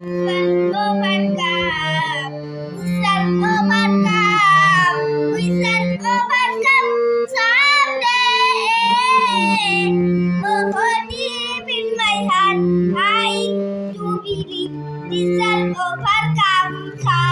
Shall overcome. We shall overcome. We shall overcome someday. Oh, deep in my heart, I do believe we shall overcome someday.